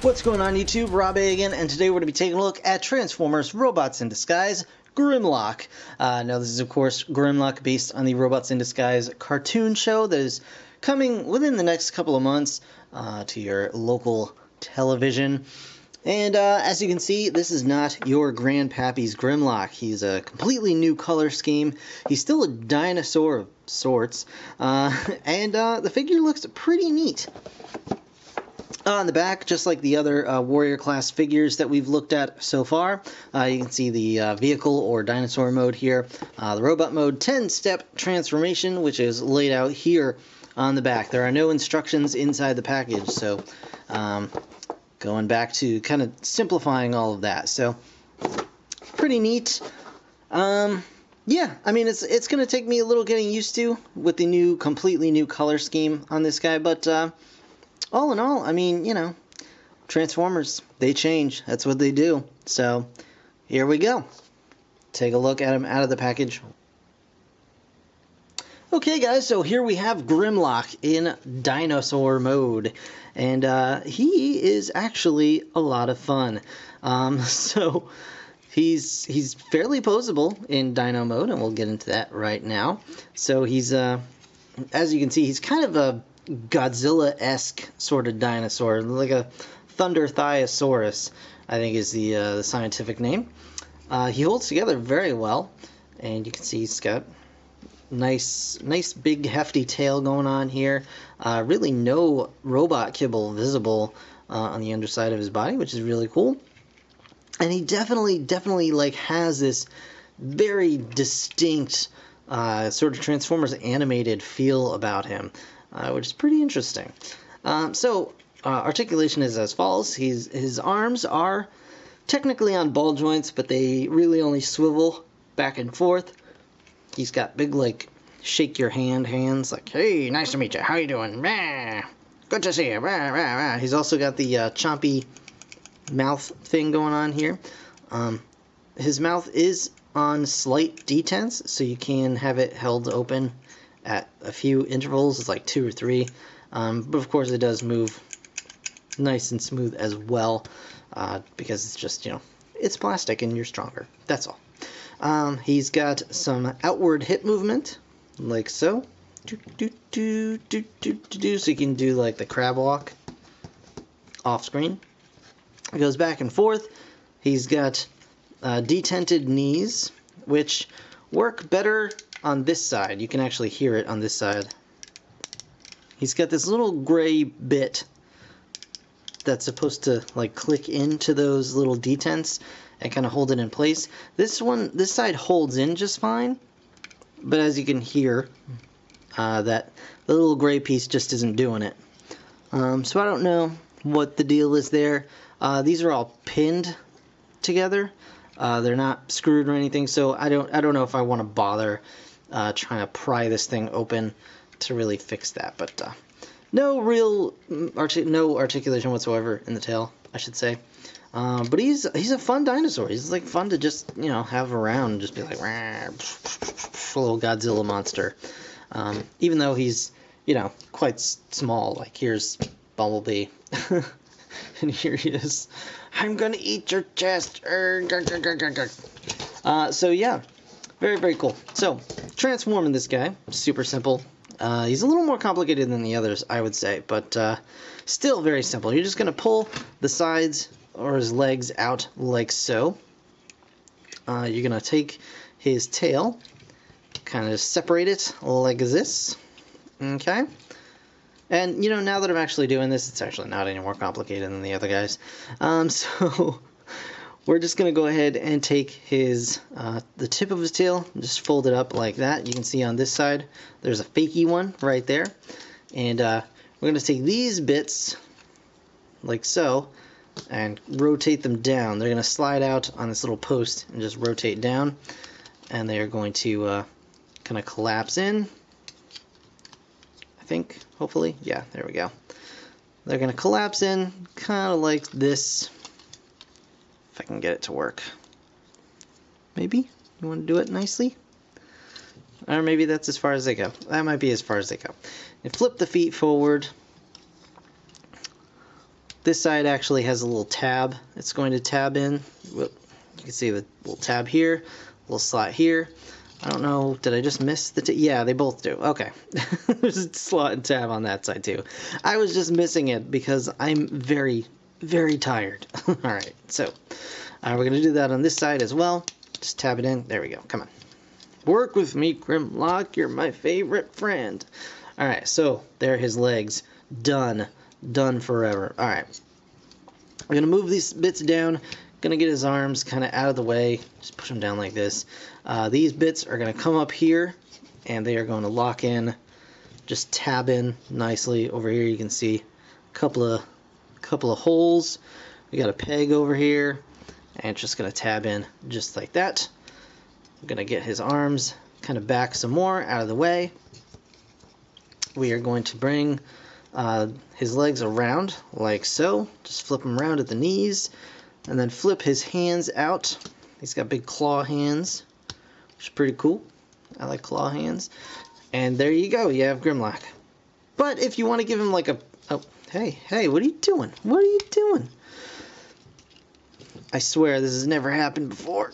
What's going on YouTube? Rob A again, and today we're going to be taking a look at Transformers Robots in Disguise Grimlock. Now this is of course Grimlock based on the Robots in Disguise cartoon show that is coming within the next couple of months to your local television. And as you can see, this is not your grandpappy's Grimlock. He's a completely new color scheme. He's still a dinosaur of sorts, and the figure looks pretty neat. On the back, just like the other Warrior class figures that we've looked at so far, you can see the vehicle or dinosaur mode here, the robot mode 10-step transformation, which is laid out here on the back. There are no instructions inside the package, so going back to kind of simplifying all of that. So pretty neat. Yeah, I mean, it's going to take me a little getting used to with the completely new color scheme on this guy, but all in all, I mean, you know, Transformers, they change. That's what they do. So, here we go. Take a look at him out of the package. Okay, guys, so here we have Grimlock in dinosaur mode. And he is actually a lot of fun. So, he's fairly posable in dino mode, and we'll get into that right now. So, he's, as you can see, he's kind of a Godzilla-esque sort of dinosaur, like a Thunder Thiosaurus, I think is the scientific name. He holds together very well, and you can see he's got nice big hefty tail going on here. Really no robot kibble visible on the underside of his body, which is really cool. And he definitely like has this very distinct sort of Transformers animated feel about him. Which is pretty interesting. So articulation is as follows. His arms are technically on ball joints, but they really only swivel back and forth. He's got big, like, shake your hands, like, hey, nice to meet you, how you doing? Rah, good to see you. Rah, rah, rah. He's also got the chompy mouth thing going on here. His mouth is on slight detents, so you can have it held open at a few intervals. It's like 2 or 3, but of course it does move nice and smooth as well, because it's just, you know, it's plastic and you're stronger, that's all. He's got some outward hip movement, like so, so you can do like the crab walk off screen. It goes back and forth. He's got detented knees, which work better on this side. You can actually hear it on this side. He's got this little gray bit that's supposed to like click into those little detents and kind of hold it in place. This side holds in just fine, but as you can hear, that the little gray piece just isn't doing it. So I don't know what the deal is there. These are all pinned together. They're not screwed or anything, so I don't know if I want to bother trying to pry this thing open to really fix that. But no real no articulation whatsoever in the tail, I should say. But he's a fun dinosaur. He's like fun to just, you know, have around and just be like, rah, little Godzilla monster. Even though he's, you know, quite small. Like here's Bumblebee. And here he is. I'm gonna eat your chest. So yeah, very cool. So transforming this guy, super simple. He's a little more complicated than the others, I would say, but still very simple. You're just gonna pull the sides or his legs out like so. You're gonna take his tail, kind of separate it like this. Okay. And, you know, now that I'm actually doing this, it's actually not any more complicated than the other guys. So we're just going to go ahead and take his the tip of his tail, and just fold it up like that. You can see on this side, there's a fakey one right there. And we're going to take these bits, like so, and rotate them down. They're going to slide out on this little post and just rotate down. And they are going to kind of collapse in. Think, hopefully. Yeah, there we go. They're going to collapse in kind of like this. If I can get it to work. Maybe? You want to do it nicely? Or maybe that's as far as they go. That might be as far as they go. And flip the feet forward. This side actually has a little tab. It's going to tab in. You can see the little tab here, little slot here. I don't know, did I just miss the yeah, they both do. Okay. There's a slot and tab on that side too. I was just missing it because I'm very, very tired. Alright, so we're going to do that on this side as well. Just tab it in. There we go. Come on. Work with me, Grimlock. You're my favorite friend. Alright, so there are his legs. Done. Done forever. Alright. I'm going to move these bits down. Going to get his arms kind of out of the way. Just push them down like this. These bits are going to come up here, and they are going to lock in. Just tab in nicely. Over here you can see a couple of holes. We got a peg over here, and it's just going to tab in just like that. I'm going to get his arms kind of back some more out of the way. We are going to bring his legs around like so. Just flip them around at the knees, and then flip his hands out. He's got big claw hands, which is pretty cool. I like claw hands. And there you go, you have Grimlock. But if you want to give him like a... Oh, hey, what are you doing? What are you doing? I swear this has never happened before.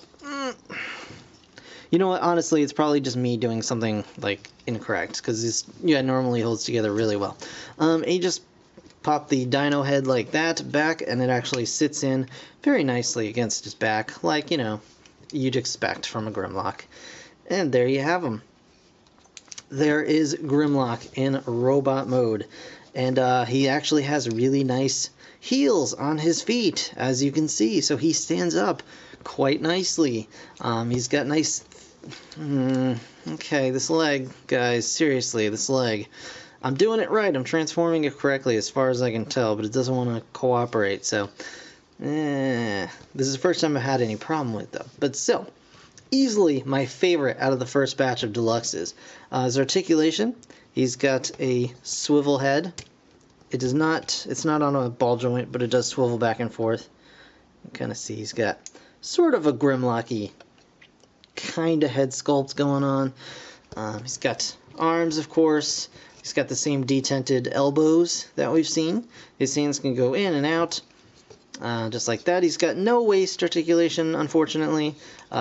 You know what, honestly, it's probably just me doing something, like, incorrect, because this, yeah, normally holds together really well. And you just pop the dino head like that back, and it actually sits in very nicely against his back, like, you know, you'd expect from a Grimlock. And there you have him. There is Grimlock in robot mode, and he actually has really nice heels on his feet, as you can see, so he stands up quite nicely. He's got nice... okay, this leg, guys, seriously, this leg. I'm doing it right, I'm transforming it correctly as far as I can tell, but it doesn't want to cooperate, so... this is the first time I've had any problem with it, though. But still, easily my favorite out of the first batch of deluxes. His articulation, he's got a swivel head. It's not on a ball joint, but it does swivel back and forth. You can kind of see he's got sort of a Grimlocky kind of head sculpt going on. He's got arms, of course. He's got the same detented elbows that we've seen. His hands can go in and out, just like that. He's got no waist articulation, unfortunately.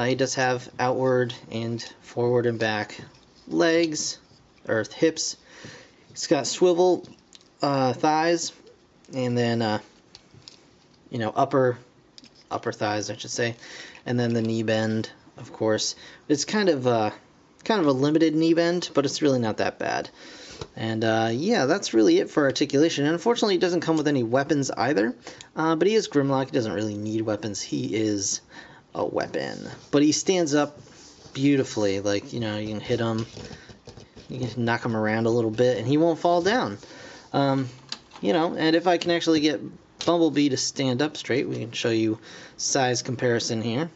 He does have outward and forward and back legs, or hips. He's got swivel thighs, and then you know, upper thighs, I should say, and then the knee bend, of course. It's kind of a limited knee bend, but it's really not that bad. And yeah, that's really it for articulation. And unfortunately, it doesn't come with any weapons either. But he is Grimlock. He doesn't really need weapons. He is a weapon. But he stands up beautifully. Like, you know, you can hit him, you can knock him around a little bit, and he won't fall down. You know, and if I can actually get Bumblebee to stand up straight, we can show you size comparison here.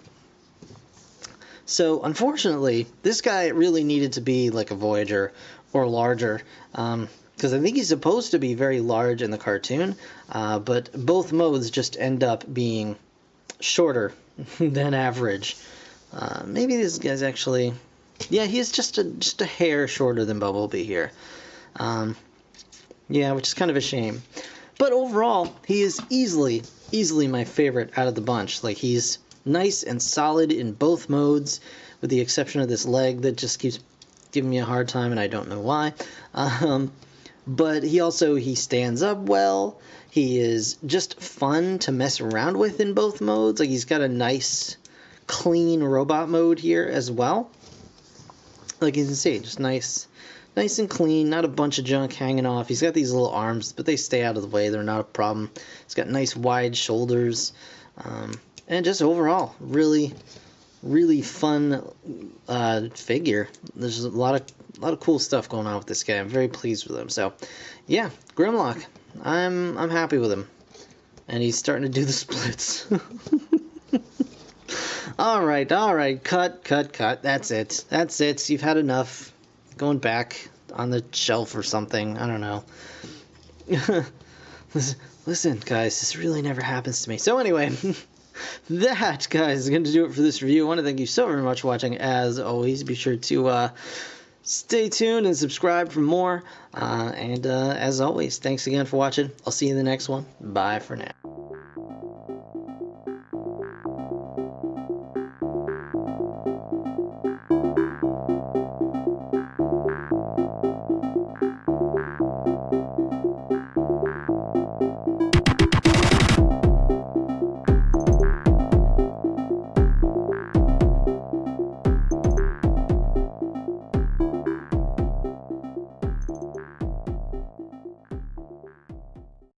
So, unfortunately, this guy really needed to be like a Voyager or larger, because I think he's supposed to be very large in the cartoon, but both modes just end up being shorter than average. Maybe this guy's actually... yeah, he's just a hair shorter than Bumblebee here. Yeah, which is kind of a shame. But overall, he is easily my favorite out of the bunch. Like, he's nice and solid in both modes, with the exception of this leg that just keeps giving me a hard time, and I don't know why. But he stands up well. He is just fun to mess around with in both modes. Like, he's got a nice, clean robot mode here as well. Like you can see, just nice and clean, not a bunch of junk hanging off. He's got these little arms, but they stay out of the way. They're not a problem. He's got nice wide shoulders. And just overall, really fun figure. There's a lot of cool stuff going on with this guy. I'm very pleased with him. So, yeah, Grimlock. I'm happy with him, and he's starting to do the splits. All right, cut. That's it. You've had enough. Going back on the shelf or something. I don't know. Listen, guys, this really never happens to me. So anyway. That, guys, is going to do it for this review. I want to thank you so very much for watching. As always, be sure to stay tuned and subscribe for more. And as always, thanks again for watching. I'll see you in the next one. Bye for now.